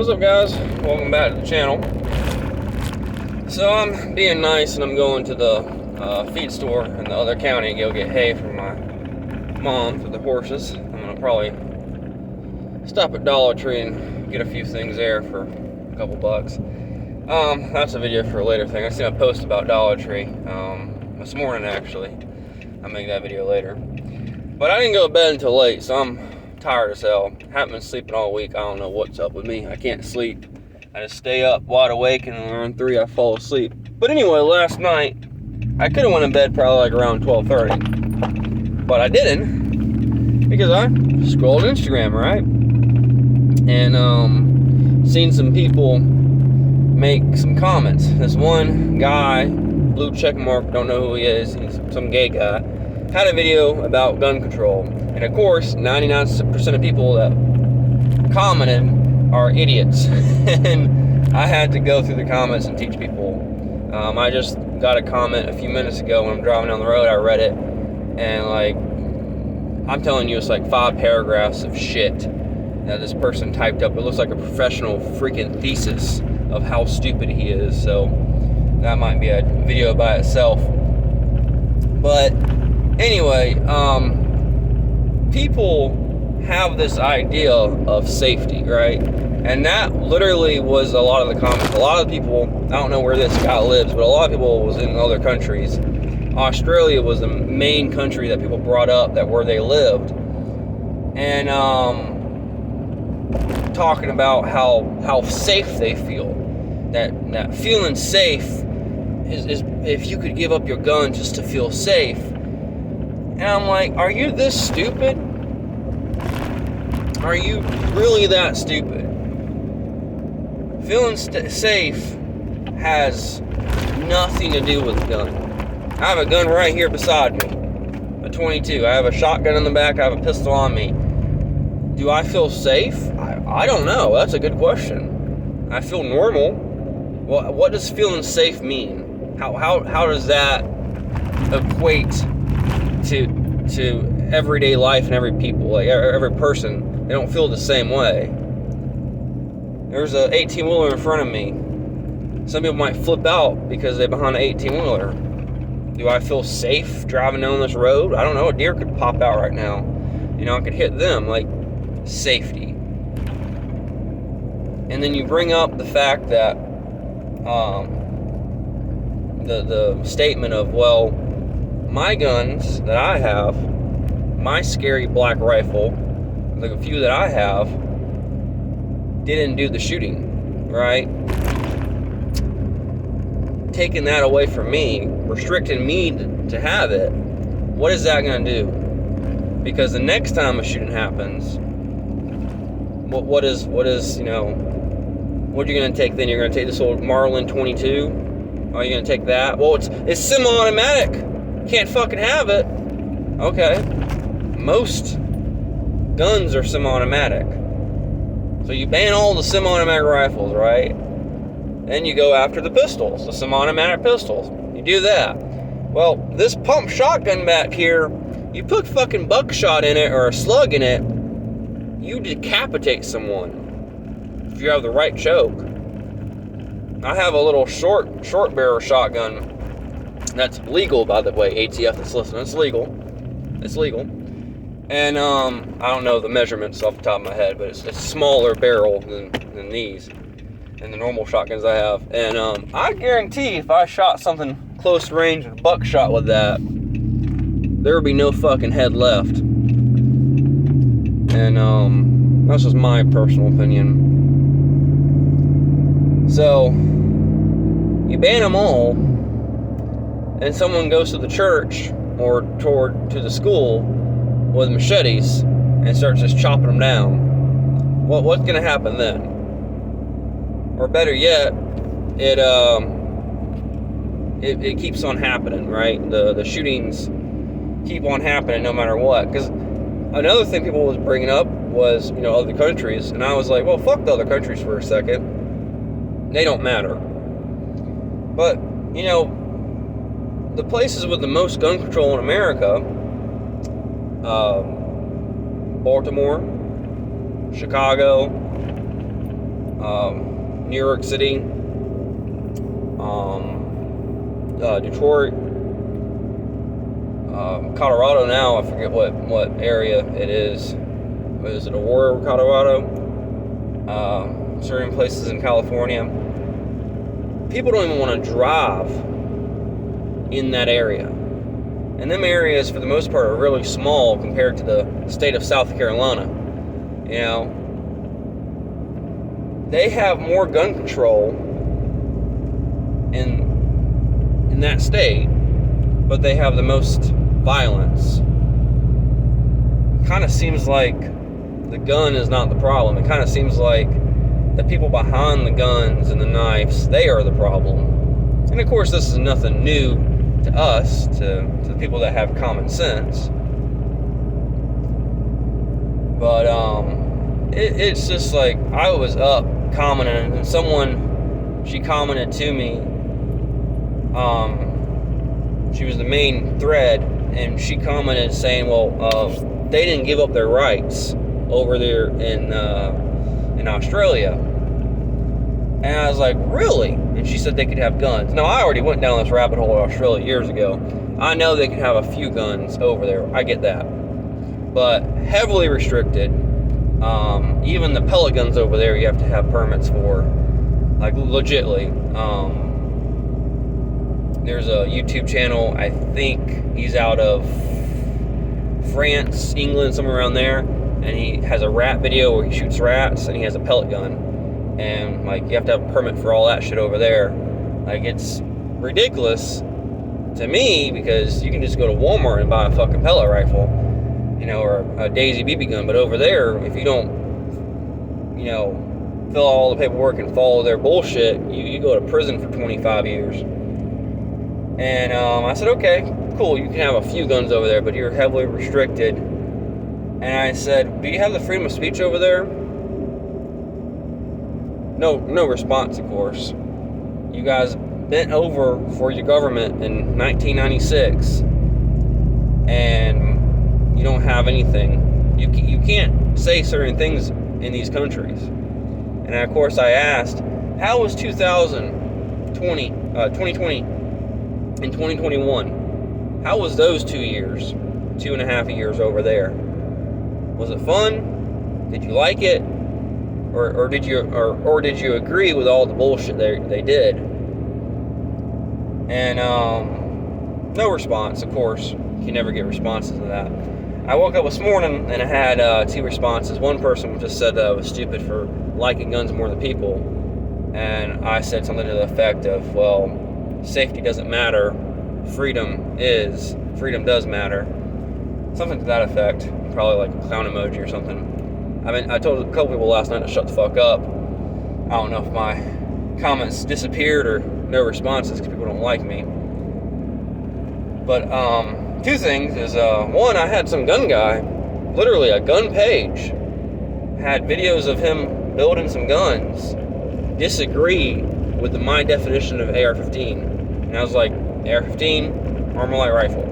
What's up, guys? Welcome back to the channel. So I'm being nice and I'm going to the feed store in the other county to go get hay for my mom for the horses. I'm gonna probably stop at Dollar Tree and get a few things there for a couple bucks. That's a video for a later thing. I seen a post about Dollar Tree this morning, actually. I'll make that video later. But I didn't go to bed until late, so I'm tired as hell. Haven't been sleeping all week. I don't know what's up with me. I can't sleep. I just stay up wide awake, and around 3 I fall asleep. But anyway, last night I could have went to bed probably like around 12:30, but I didn't because I scrolled Instagram, right? And seen some people make some comments. This one guy, blue check mark, don't know who he is. He's some gay guy. Had a video about gun control. And of course, 99% of people that commented are idiots. And I had to go through the comments and teach people. I just got a comment a few minutes ago when I'm driving down the road. I read it. And like, I'm telling you, it's like 5 paragraphs of shit that this person typed up. It looks like a professional freaking thesis of how stupid he is. So that might be a video by itself. But anyway, people have this idea of safety, right? And that literally was a lot of the comments. A lot of people, I don't know where this guy lives, but a lot of people was in other countries. Australia was the main country that people brought up that where they lived. And talking about how safe they feel. That feeling safe is if you could give up your gun just to feel safe. And I'm like, are you this stupid? Are you really that stupid? Feeling safe has nothing to do with the gun. I have a gun right here beside me, a 22. I have a shotgun in the back. I have a pistol on me. Do I feel safe? I don't know. That's a good question. I feel normal. Well, what does feeling safe mean? How does that equate to everyday life and every people, like every person? They don't feel the same way. There's a 18-wheeler in front of me. Some people might flip out because they're behind an 18-wheeler. Do I feel safe driving down this road? I don't know. A deer could pop out right now. You know, I could hit them. Like, safety. And then you bring up the fact that the statement of, well, my guns that I have, my scary black rifle, like a few that I have, didn't do the shooting, right? Taking that away from me, restricting me to have it, what is that going to do? Because the next time a shooting happens, what is you know, what are you going to take then? You're going to take this old Marlin 22? Are you going to take that? Well, it's semi-automatic. Can't fucking have it. Okay. Most guns are semi-automatic. So you ban all the semi-automatic rifles, right? Then you go after the pistols, the semi-automatic pistols. You do that. Well, this pump shotgun back here, you put fucking buckshot in it or a slug in it, you decapitate someone if you have the right choke. I have a little short barrel shotgun that's legal, by the way. ATF that's listening, it's legal. It's legal. And I don't know the measurements off the top of my head, but it's a smaller barrel than these and the normal shotguns I have. And I guarantee if I shot something close range with buckshot with that, there would be no fucking head left. And that's just my personal opinion. So you ban them all, and someone goes to the church or to the school with machetes and starts just chopping them down. What's going to happen then? Or better yet, it keeps on happening, right? The shootings keep on happening no matter what. Because another thing people was bringing up was, you know, other countries, and I was like, well, fuck the other countries for a second. They don't matter. But, you know, the places with the most gun control in America, Baltimore, Chicago, New York City, Detroit, Colorado now, I forget what area it is. Is it Aurora, Colorado? Certain places in California. People don't even want to drive in that area. And them areas, for the most part, are really small compared to the state of South Carolina. You know, they have more gun control in that state, but they have the most violence. Kind of seems like the gun is not the problem. It kind of seems like the people behind the guns and the knives, they are the problem. And of course, this is nothing new to us, to the people that have common sense. But it's just like, I was up commenting, and she commented to me. She was the main thread, and she commented saying, well, they didn't give up their rights over there in Australia. And I was like, really? And she said they could have guns. Now, I already went down this rabbit hole in Australia years ago. I know they could have a few guns over there. I get that. But heavily restricted. Even the pellet guns over there, you have to have permits for. Like, legitly. There's a YouTube channel, I think he's out of France, England, somewhere around there. And he has a rat video where he shoots rats, and he has a pellet gun. And, like, you have to have a permit for all that shit over there. Like, it's ridiculous to me, because you can just go to Walmart and buy a fucking pellet rifle, you know, or a Daisy BB gun. But over there, if you don't, you know, fill out all the paperwork and follow their bullshit, you go to prison for 25 years. And I said, okay, cool, you can have a few guns over there, but you're heavily restricted. And I said, do you have the freedom of speech over there? No response, of course. You guys bent over for your government in 1996, and you don't have anything. You can't say certain things in these countries. And of course, I asked, how was 2020 and 2021? How was those 2 years, 2.5 years over there? Was it fun? Did you like it? Or did you agree with all the bullshit they did? And no response, of course. You can never get responses to that. I woke up this morning and I had 2 responses. One person just said that I was stupid for liking guns more than people. And I said something to the effect of, well, safety doesn't matter. Freedom does matter. Something to that effect. Probably like a clown emoji or something. I mean, I told a couple people last night to shut the fuck up. I don't know if my comments disappeared or no responses because people don't like me. But 2 things is, one, I had some gun guy, literally a gun page, had videos of him building some guns, disagree with my definition of AR-15. And I was like, AR-15, Armalite rifle.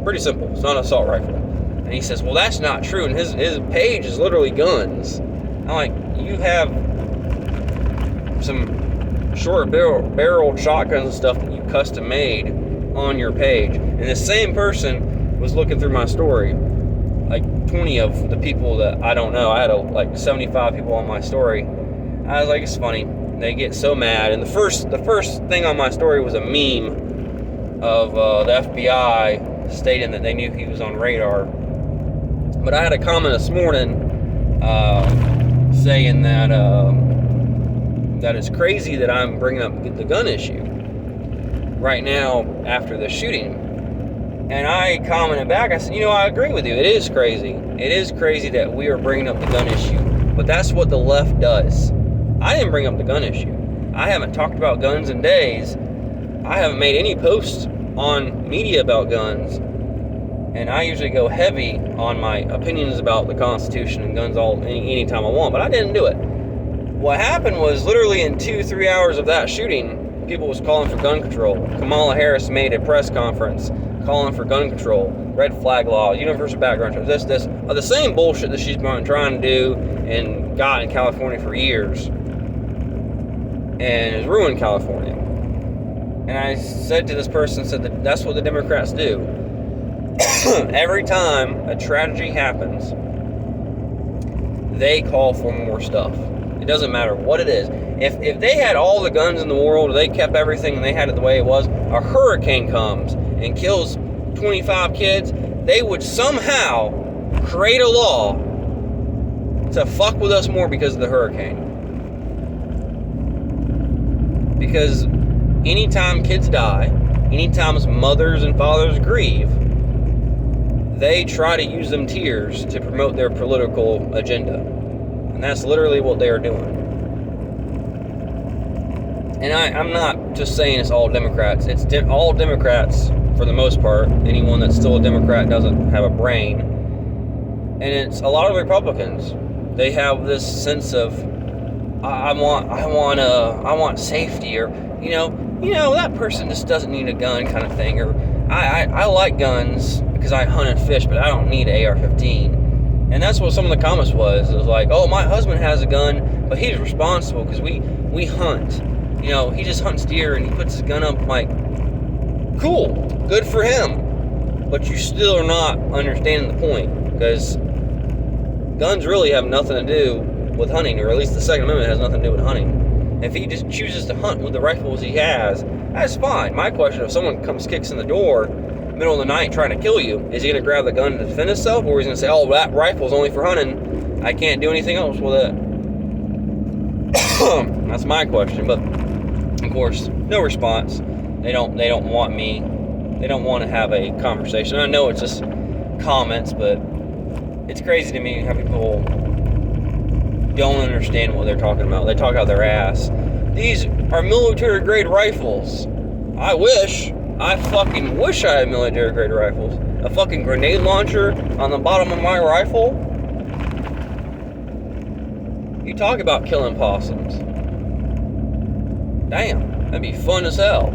Pretty simple. It's not an assault rifle. And he says, well, that's not true. And his page is literally guns. I'm like, you have some short barreled shotguns and stuff that you custom made on your page. And the same person was looking through my story. Like 20 of the people that I don't know. I had like 75 people on my story. I was like, it's funny. They get so mad. And the first thing on my story was a meme of the FBI stating that they knew he was on radar. But I had a comment this morning saying that that it's crazy that I'm bringing up the gun issue right now after the shooting. And I commented back, I said, I agree with you. It is crazy. It is crazy that we are bringing up the gun issue. But that's what the left does. I didn't bring up the gun issue. I haven't talked about guns in days. I haven't made any posts on media about guns. And I usually go heavy on my opinions about the Constitution and guns anytime I want. But I didn't do it. What happened was literally in 2-3 hours of that shooting, people was calling for gun control. Kamala Harris made a press conference calling for gun control, red flag law, universal background check, the same bullshit that she's been trying to do and got in California for years. and has ruined California. And I said to this person, said that that's what the Democrats do. Every time a tragedy happens, they call for more stuff. It doesn't matter what it is. If they had all the guns in the world, or they kept everything and they had it the way it was, a hurricane comes and kills 25 kids, they would somehow create a law to fuck with us more because of the hurricane. Because anytime kids die, anytime mothers and fathers grieve, they try to use them tears to promote their political agenda. And that's literally what they are doing. And I'm not just saying it's all Democrats. It's all Democrats for the most part. Anyone that's still a Democrat doesn't have a brain. And it's a lot of Republicans. They have this sense of, I want safety, or you know that person just doesn't need a gun kind of thing, or I like guns because I hunt and fish, but I don't need an AR-15. And that's what some of the comments was. It was like, oh, my husband has a gun, but he's responsible because we hunt. He just hunts deer and he puts his gun up. I'm like, cool, good for him. But you still are not understanding the point, because guns really have nothing to do with hunting, or at least the Second Amendment has nothing to do with hunting. If he just chooses to hunt with the rifles he has, that's fine. My question, if someone kicks in the door middle of the night trying to kill you, is he going to grab the gun to defend himself, or is he going to say, oh, that rifle's only for hunting, I can't do anything else with it? That's my question. But of course, no response. They don't want me. They don't want to have a conversation. I know it's just comments, but it's crazy to me how people don't understand what they're talking about. They talk out their ass. These are military-grade rifles. I fucking wish I had military-grade rifles. A fucking grenade launcher on the bottom of my rifle? You talk about killing possums. Damn, that'd be fun as hell.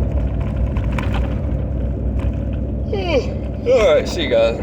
Alright, see you guys.